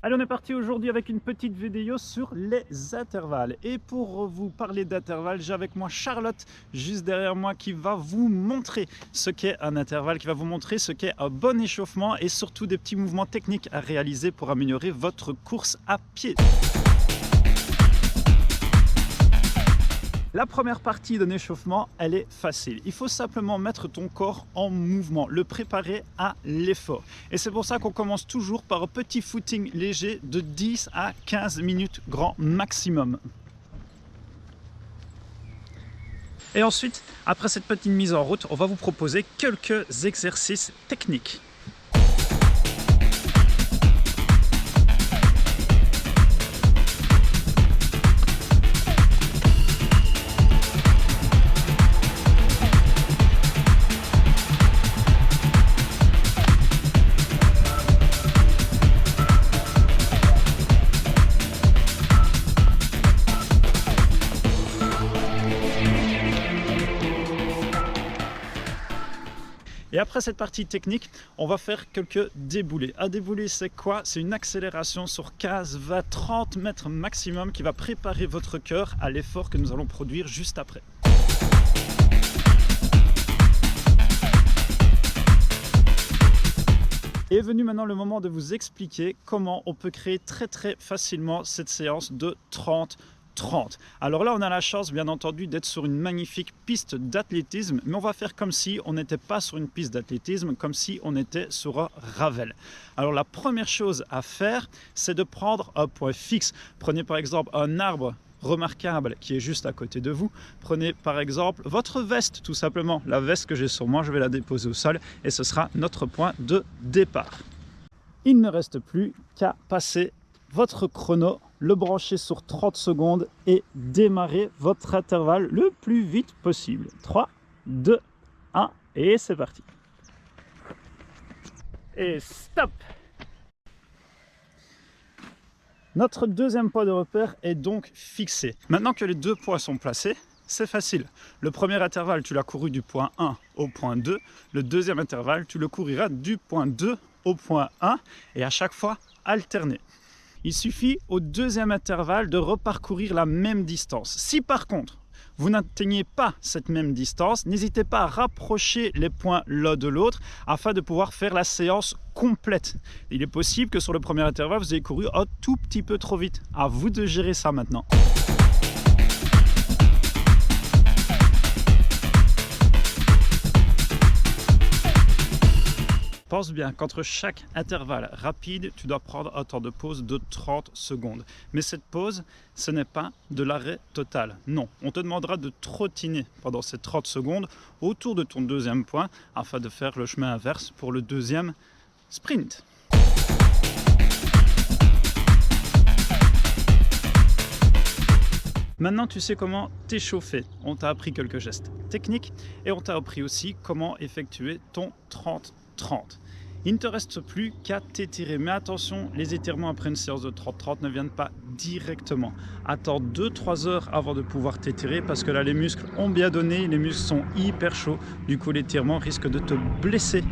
Allez, on est parti aujourd'hui avec une petite vidéo sur les intervalles. Et pour vous parler d'intervalles, j'ai avec moi Charlotte, juste derrière moi, qui va vous montrer ce qu'est un intervalle, qui va vous montrer ce qu'est un bon échauffement et surtout des petits mouvements techniques à réaliser pour améliorer votre course à pied. La première partie d'un échauffement, elle est facile. Il faut simplement mettre ton corps en mouvement, le préparer à l'effort. Et c'est pour ça qu'on commence toujours par un petit footing léger de 10 à 15 minutes grand maximum. Et ensuite, après cette petite mise en route, on va vous proposer quelques exercices techniques. Et après cette partie technique, on va faire quelques déboulés. Un déboulé, c'est quoi? C'est une accélération sur 15, 20, 30 mètres maximum qui va préparer votre cœur à l'effort que nous allons produire juste après. Est venu maintenant le moment de vous expliquer comment on peut créer très facilement cette séance de 30. Alors là, on a la chance, bien entendu, d'être sur une magnifique piste d'athlétisme, mais on va faire comme si on n'était pas sur une piste d'athlétisme, comme si on était sur un ravel. Alors la première chose à faire, c'est de prendre un point fixe. Prenez par exemple un arbre remarquable qui est juste à côté de vous. Prenez par exemple votre veste, tout simplement. La veste que j'ai sur moi, je vais la déposer au sol et ce sera notre point de départ. Il ne reste plus qu'à passer votre chrono, le brancher sur 30 secondes et démarrer votre intervalle le plus vite possible. 3, 2, 1 et c'est parti. Et stop! Notre deuxième point de repère est donc fixé. Maintenant que les deux points sont placés, c'est facile. Le premier intervalle, tu l'as couru du point 1 au point 2. Le deuxième intervalle, tu le couriras du point 2 au point 1 et à chaque fois alterner. Il suffit au deuxième intervalle de reparcourir la même distance. Si par contre, vous n'atteignez pas cette même distance, n'hésitez pas à rapprocher les points l'un de l'autre afin de pouvoir faire la séance complète. Il est possible que sur le premier intervalle, vous ayez couru un tout petit peu trop vite. À vous de gérer ça maintenant. Pense bien qu'entre chaque intervalle rapide, tu dois prendre un temps de pause de 30 secondes. Mais cette pause, ce n'est pas de l'arrêt total. Non, on te demandera de trottiner pendant ces 30 secondes autour de ton deuxième point afin de faire le chemin inverse pour le deuxième sprint. Maintenant, tu sais comment t'échauffer. On t'a appris quelques gestes techniques et on t'a appris aussi comment effectuer ton 30-30. Il ne te reste plus qu'à t'étirer. Mais attention, les étirements après une séance de 30-30 ne viennent pas directement. Attends 2-3 heures avant de pouvoir t'étirer parce que là, les muscles ont bien donné, les muscles sont hyper chauds. Du coup, l'étirement risque de te blesser.